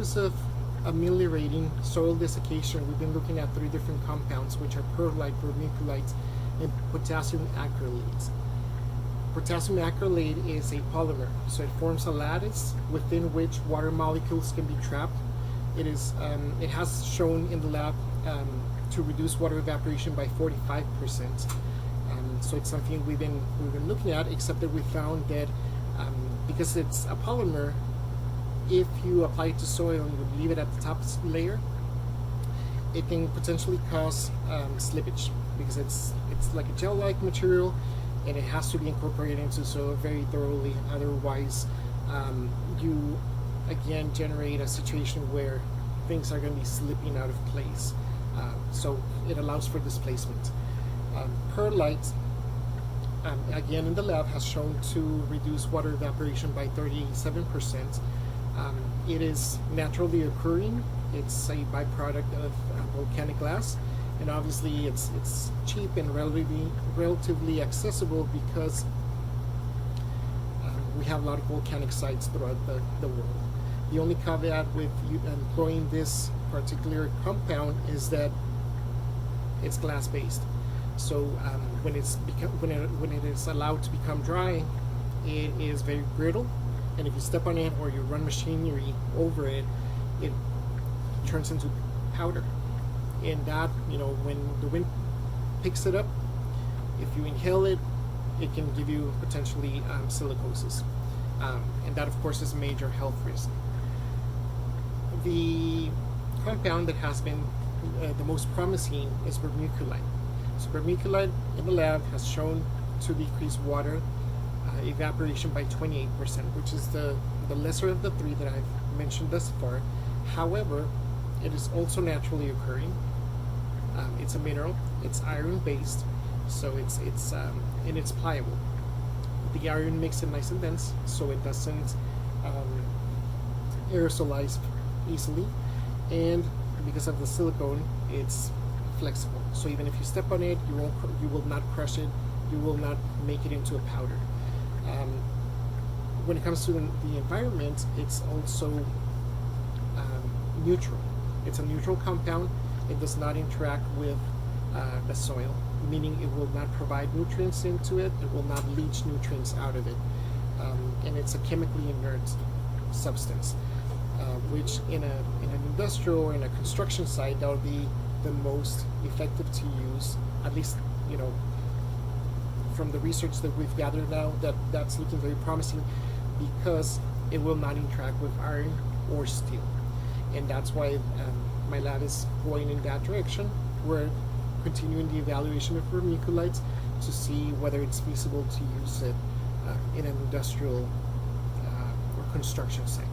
purpose of ameliorating soil desiccation, we've been looking at 3 different compounds, which are perlite, vermiculite, and potassium acrylate. Potassium acrylate is a polymer, so it forms a lattice within which water molecules can be trapped. It has shown in the lab to reduce water evaporation by 45%. So it's something we've been looking at, except that we found that because it's a polymer, if you apply it to soil and you leave it at the top layer, it can potentially cause slippage, because it's like a gel-like material, and it has to be incorporated into soil very thoroughly. Otherwise, you again generate a situation where things are going to be slipping out of place. So it allows for displacement. Perlite, again in the lab, has shown to reduce water evaporation by 37%. It is naturally occurring. It's a byproduct of volcanic glass, and obviously it's cheap and relatively accessible because we have a lot of volcanic sites throughout the world. The only caveat with employing this particular compound is that it's glass based. So when it is allowed to become dry, it is very brittle, and if you step on it or you run machinery over it, it turns into powder. And that, when the wind picks it up, if you inhale it, it can give you potentially silicosis, and that of course is a major health risk. The compound that has been the most promising is vermiculite. So vermiculite in the lab has shown to decrease water evaporation by 28%, which is the lesser of the 3 that I've mentioned thus far. However, it is also naturally occurring. It's a mineral. It's iron based, so it's pliable. The iron makes it nice and dense, so it doesn't aerosolize easily, and because of the silicone, it's flexible. So even if you step on it, you will not crush it. You will not make it into a powder. When it comes to the environment, it's also neutral. It's a neutral compound. It does not interact with the soil, meaning it will not provide nutrients into it. It will not leach nutrients out of it, and it's a chemically inert substance, which in an industrial or in a construction site, that would be the most effective to use. At least, from the research that we've gathered now, that's looking very promising, because it will not interact with iron or steel, and that's why my lab is going in that direction. We're continuing the evaluation of vermiculite to see whether it's feasible to use it in an industrial or construction site.